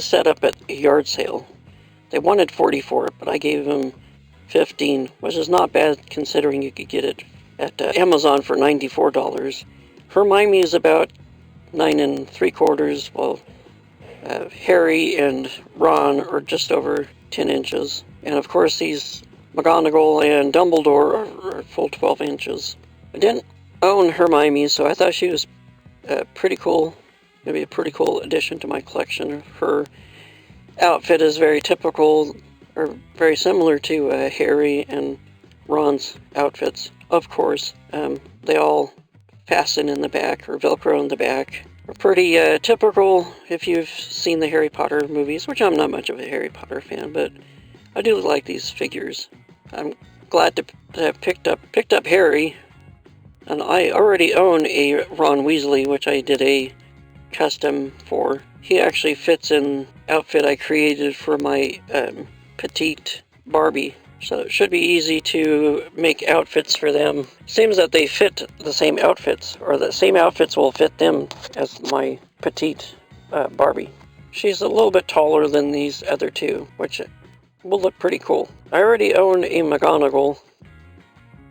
this set up at a yard sale. They wanted 40 for it, but I gave them 15, which is not bad considering you could get it at Amazon for $94. Hermione is about 9 3/4. Well, Harry and Ron are just over 10 inches. And of course these McGonagall and Dumbledore are full 12 inches. I didn't own Hermione, so I thought she was pretty cool. Maybe a pretty cool addition to my collection. Her outfit is very typical, or very similar to Harry and Ron's outfits. Of course, they all fasten in the back, or Velcro in the back. Are pretty typical if you've seen the Harry Potter movies, which I'm not much of a Harry Potter fan, but I do like these figures. I'm glad to have picked up Harry, and I already own a Ron Weasley, which I did a custom for. He actually fits in outfit I created for my petite Barbie, so it should be easy to make outfits for them. Seems that they fit the same outfits, or the same outfits will fit them as my petite Barbie. She's a little bit taller than these other two, which will look pretty cool. I already own a McGonagall,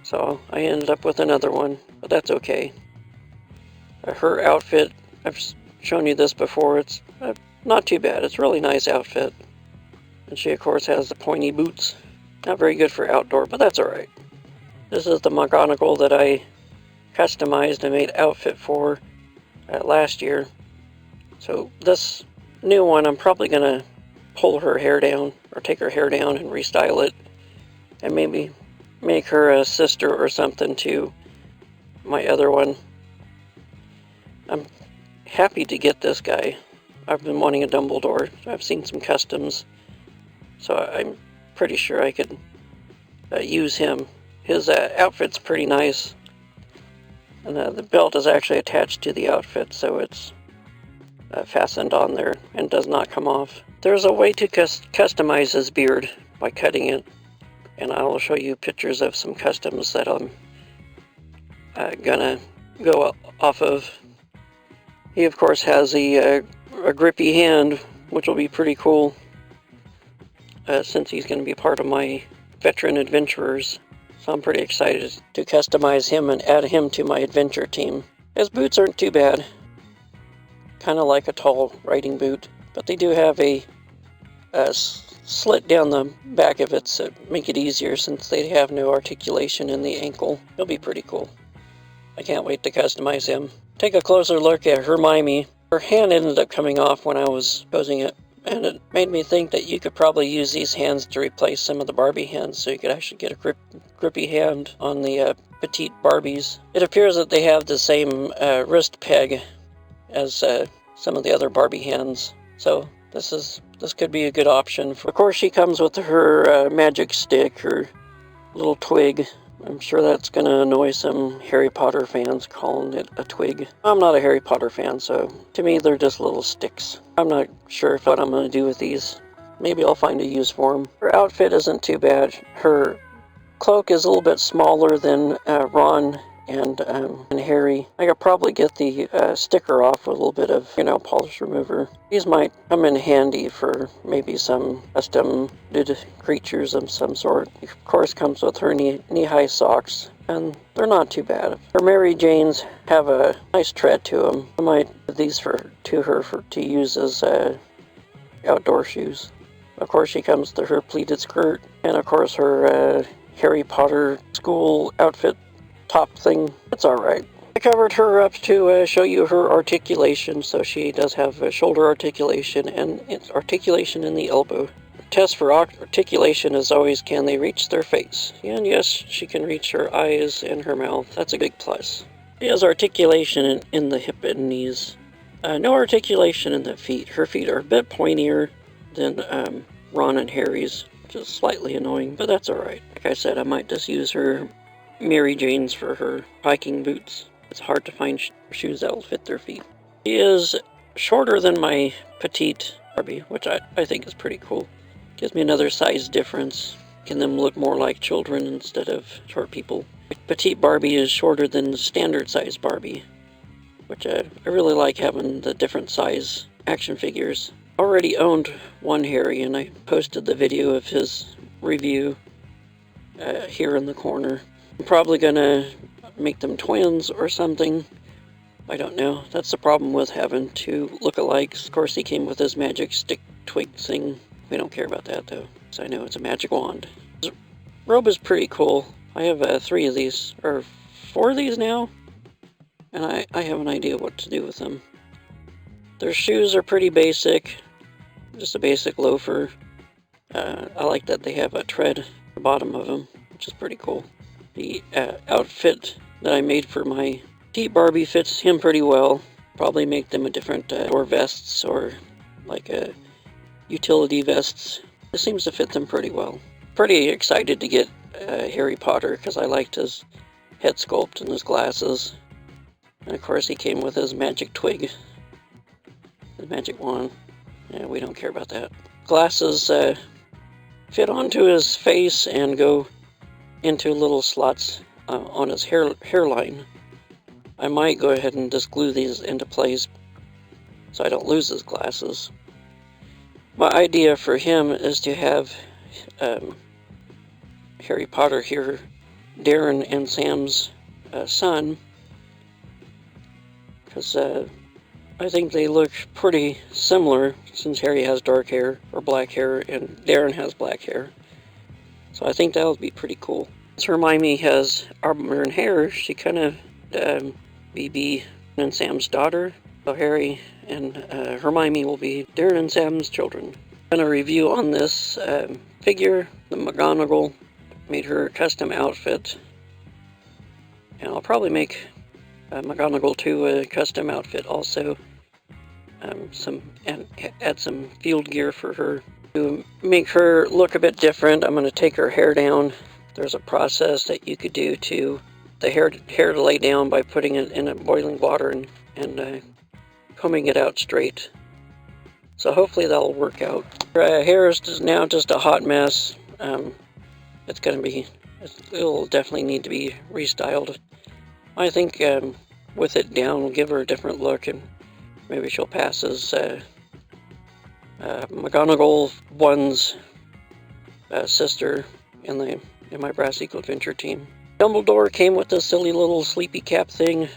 so I ended up with another one, but that's okay. Her outfit, I've shown you this before, it's not too bad. It's a really nice outfit. And she, of course, has the pointy boots. Not very good for outdoor, but that's alright. This is the McGonagall that I customized and made outfit for last year. So this new one, I'm probably going to pull her hair down, or take her hair down and restyle it. And maybe make her a sister or something to my other one. I'm happy to get this guy. I've been wanting a Dumbledore. I've seen some customs, so I'm pretty sure I could use him. His outfit's pretty nice, and the belt is actually attached to the outfit, so it's fastened on there and does not come off. There's a way to customize his beard by cutting it, and I'll show you pictures of some customs that I'm gonna go off of. He, of course, has a grippy hand, which will be pretty cool, since he's going to be part of my veteran adventurers. So I'm pretty excited to customize him and add him to my adventure team. His boots aren't too bad. Kind of like a tall riding boot, but they do have a slit down the back of it to make it easier, since they have no articulation in the ankle. He'll be pretty cool. I can't wait to customize him. Take a closer look at Hermione. Her hand ended up coming off when I was posing it, and it made me think that you could probably use these hands to replace some of the Barbie hands, so you could actually get a grippy hand on the petite Barbies. It appears that they have the same wrist peg as some of the other Barbie hands, so this could be a good option. Of course, she comes with her magic stick, her little twig. I'm sure that's going to annoy some Harry Potter fans, calling it a twig. I'm not a Harry Potter fan, so to me they're just little sticks. I'm not sure what I'm going to do with these. Maybe I'll find a use for them. Her outfit isn't too bad. Her cloak is a little bit smaller than Ron and Harry. I could probably get the sticker off with a little bit of, polish remover. These might come in handy for maybe some custom creatures of some sort. Of course, comes with her knee-high socks, and they're not too bad. Her Mary Janes have a nice tread to them. I might give these to use as outdoor shoes. Of course, she comes to her pleated skirt, and of course her Harry Potter school outfit top thing. It's alright. I covered her up to show you her articulation, so she does have shoulder articulation and articulation in the elbow. The test for articulation is always, can they reach their face? And yes, she can reach her eyes and her mouth. That's a big plus. She has articulation in the hip and knees. No articulation in the feet. Her feet are a bit pointier than Ron and Harry's, which is slightly annoying, but that's alright. Like I said, I might just use her Mary Jane's for her hiking boots. It's hard to find shoes that will fit their feet. She is shorter than my petite Barbie, which I think is pretty cool. Gives me another size difference, making them look more like children instead of short people. Petite Barbie is shorter than the standard size Barbie, which I really like having the different size action figures. already owned one Harry, and I posted the video of his review here in the corner. I'm probably gonna make them twins or something. I don't know. That's the problem with having two lookalikes. Of course, he came with his magic stick twig thing. We don't care about that, though, because I know it's a magic wand. His robe is pretty cool. I have 3 of these, or 4 of these now, and I have an idea what to do with them. Their shoes are pretty basic, just a basic loafer. I like that they have a tread at the bottom of them, which is pretty cool. The outfit that I made for my Pete Barbie fits him pretty well. Probably make them a different or vests or like utility vests. This seems to fit them pretty well. Pretty excited to get Harry Potter because I liked his head sculpt and his glasses. And of course he came with his magic twig, his magic wand. Yeah, we don't care about that. Glasses fit onto his face and go into little slots on his hairline. I might go ahead and just glue these into place so I don't lose his glasses. My idea for him is to have Harry Potter here, Darren and Sam's son, because I think they look pretty similar since Harry has dark hair or black hair and Darren has black hair. So I think that would be pretty cool. Since Hermione has auburn hair, she kind of be and Sam's daughter. So Harry and Hermione will be Darren and Sam's children. I'm going to review on this figure, the McGonagall. Made her custom outfit. And I'll probably make McGonagall 2 a custom outfit also. And add some field gear for her. To make her look a bit different, I'm going to take her hair down. There's a process that you could do to the hair to lay down by putting it in a boiling water and combing it out straight. So hopefully that'll work out. Her hair is now just a hot mess. It'll definitely need to be restyled. I think with it down will give her a different look, and maybe she'll pass as McGonagall 1's sister in my Brass Eagle Adventure team. Dumbledore came with this silly little sleepy cap thing.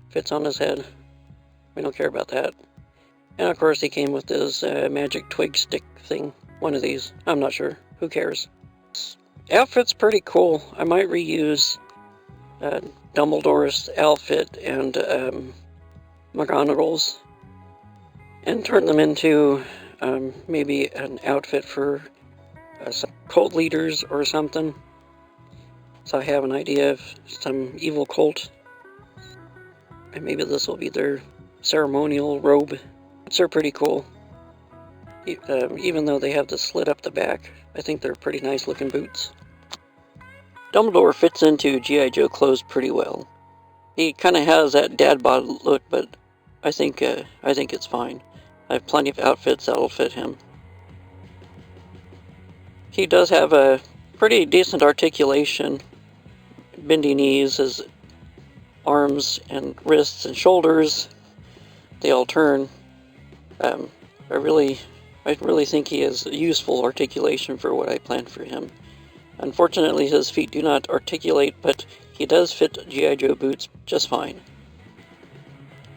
Fits on his head. We don't care about that. And of course he came with this magic twig stick thing. One of these. I'm not sure. Who cares? This outfit's pretty cool. I might reuse Dumbledore's outfit and McGonagall's and turn them into maybe an outfit for some cult leaders or something. So I have an idea of some evil cult. And maybe this will be their ceremonial robe. They're pretty cool. Even though they have the slit up the back, I think they're pretty nice looking boots. Dumbledore fits into G.I. Joe clothes pretty well. He kind of has that dad bod look, but I think it's fine. I have plenty of outfits that'll fit him. He does have a pretty decent articulation. Bendy knees, his arms and wrists and shoulders, they all turn. I really think he has useful articulation for what I planned for him. Unfortunately, his feet do not articulate, but he does fit G.I. Joe boots just fine.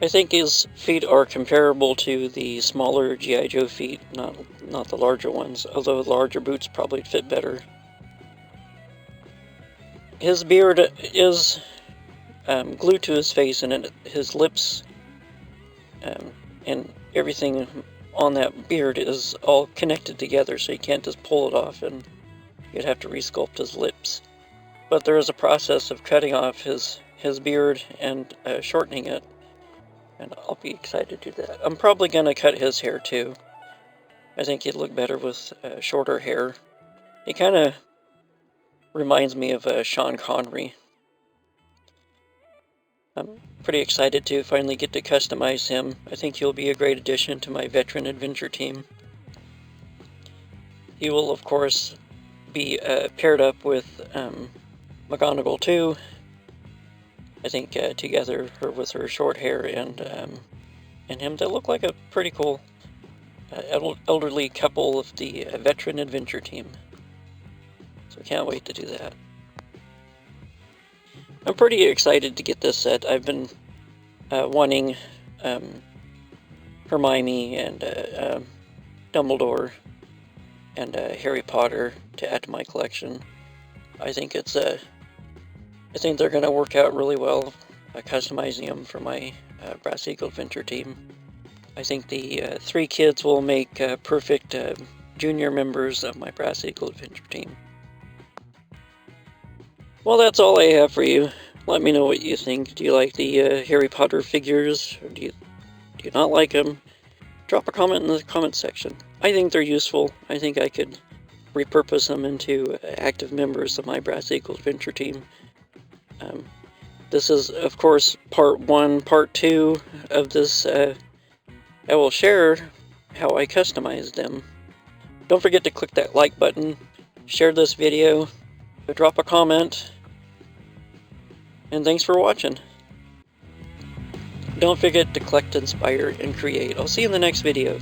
I think his feet are comparable to the smaller G.I. Joe feet, not the larger ones, although the larger boots probably fit better. His beard is glued to his face, and his lips and everything on that beard is all connected together, so you can't just pull it off and you'd have to resculpt his lips. But there is a process of cutting off his beard and shortening it, and I'll be excited to do that. I'm probably going to cut his hair too. I think he'd look better with shorter hair. He kind of reminds me of Sean Connery. I'm pretty excited to finally get to customize him. I think he'll be a great addition to my veteran adventure team. He will, of course, be paired up with McGonagall 2. I think together with her short hair and and him that look like a pretty cool elderly couple of the veteran adventure team. So I can't wait to do that. I'm pretty excited to get this set. I've been wanting Hermione and Dumbledore and Harry Potter to add to my collection. I think it's I think they're going to work out really well, customizing them for my Brass Eagle Adventure team. I think the 3 kids will make perfect junior members of my Brass Eagle Adventure team. Well, that's all I have for you. Let me know what you think. Do you like the Harry Potter figures, or do you not like them? Drop a comment in the comment section. I think they're useful. I think I could repurpose them into active members of my Brass Eagle Adventure team. This is, of course, part 1. Part 2 of this, I will share how I customized them. Don't forget to click that like button, share this video, drop a comment, and thanks for watching. Don't forget to collect, inspire, and create. I'll see you in the next video.